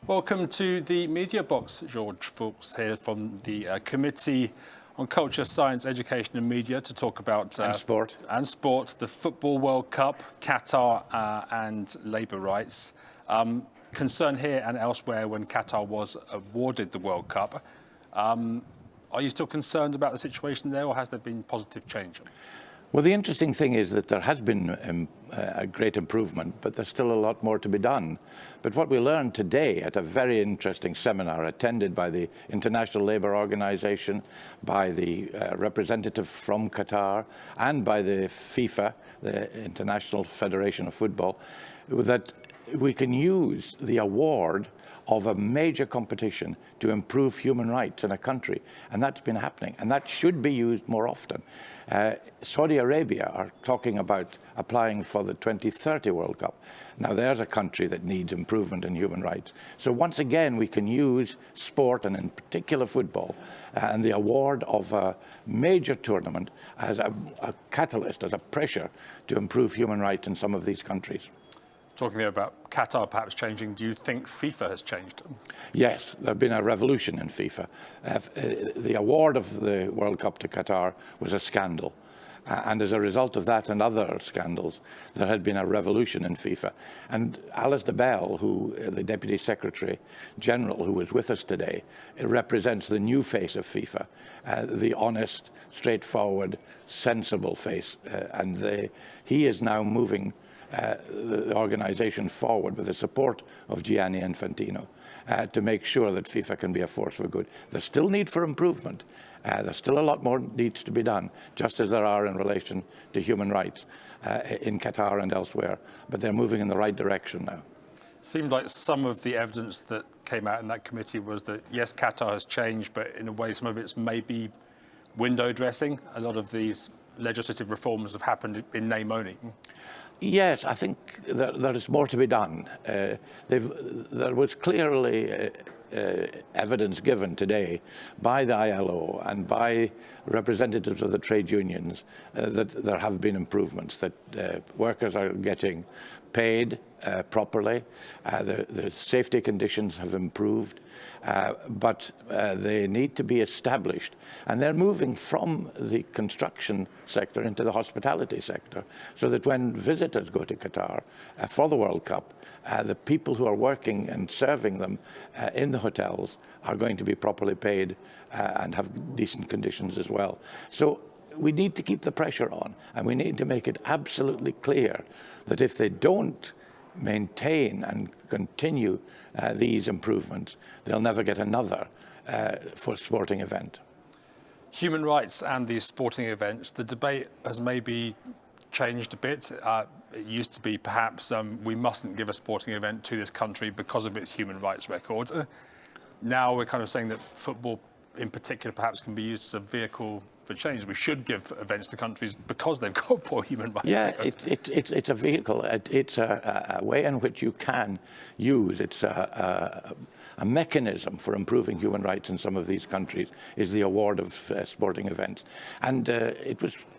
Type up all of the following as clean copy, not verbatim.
Welcome to the Mediabox. George Foulkes here from the Committee on Culture, Science, Education and Media to talk about sport, the Football World Cup, Qatar and labour rights. Concern here and elsewhere when Qatar was awarded the World Cup. Are you still concerned about the situation there, or has there been positive change? Well, the interesting thing is that there has been a great improvement, but there's still a lot more to be done. But what we learned today at a very interesting seminar attended by the International Labour Organization, by the representative from Qatar, and by the FIFA, the International Federation of Football, that we can use the award of a major competition to improve human rights in a country. And that's been happening, and that should be used more often. Saudi Arabia are talking about applying for the 2030 World Cup. Now, there's a country that needs improvement in human rights. So once again, we can use sport, and in particular football, and the award of a major tournament as a catalyst, as a pressure to improve human rights in some of these countries. Talking there about Qatar perhaps changing, do you think FIFA has changed? Yes, there's been a revolution in FIFA. The award of the World Cup to Qatar was a scandal. And as a result of that and other scandals, there had been a revolution in FIFA. And Alistair Bell, the Deputy Secretary General, who was with us today, represents the new face of FIFA, the honest, straightforward, sensible face. He is now moving the organisation forward with the support of Gianni Infantino to make sure that FIFA can be a force for good. There's still need for improvement. There's still a lot more needs to be done, just as there are in relation to human rights in Qatar and elsewhere. But they're moving in the right direction now. Seemed like some of the evidence that came out in that committee was that, yes, Qatar has changed, but in a way some of it's maybe window dressing. A lot of these legislative reforms have happened in name only. Yes, I think there is more to be done. There was clearly evidence given today by the ILO and by representatives of the trade unions that there have been improvements, that workers are getting paid properly, the safety conditions have improved, but they need to be established. And they're moving from the construction sector into the hospitality sector, so that when visitors go to Qatar for the World Cup, the people who are working and serving them in the hotels are going to be properly paid and have decent conditions as well. So we need to keep the pressure on, and we need to make it absolutely clear that if they don't maintain and continue these improvements, they'll never get another for sporting event. Human rights and these sporting events, the debate has maybe changed a bit. It used to be perhaps we mustn't give a sporting event to this country because of its human rights record. Now we're kind of saying that football in particular perhaps can be used as a vehicle for change. We should give events to countries because they've got poor human rights. Yeah, it's a vehicle. It's a way in which you can use. It's a mechanism for improving human rights in some of these countries is the award of sporting events. And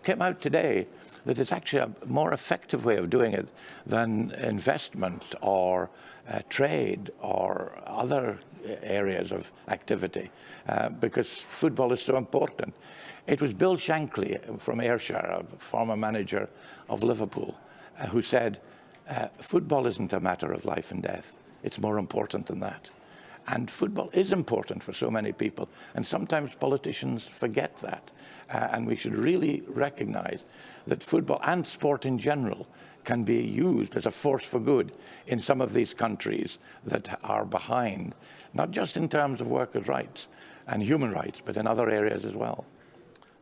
came out today that it's actually a more effective way of doing it than investment or trade or other areas of activity, because football is so important. It was Bill Shankly from Ayrshire, a former manager of Liverpool, who said, football isn't a matter of life and death. It's more important than that. And football is important for so many people, and sometimes politicians forget that. And we should really recognize that football and sport in general can be used as a force for good in some of these countries that are behind, not just in terms of workers' rights and human rights, but in other areas as well.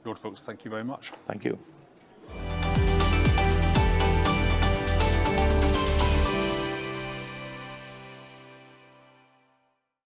Lord Foulkes, thank you very much. Thank you.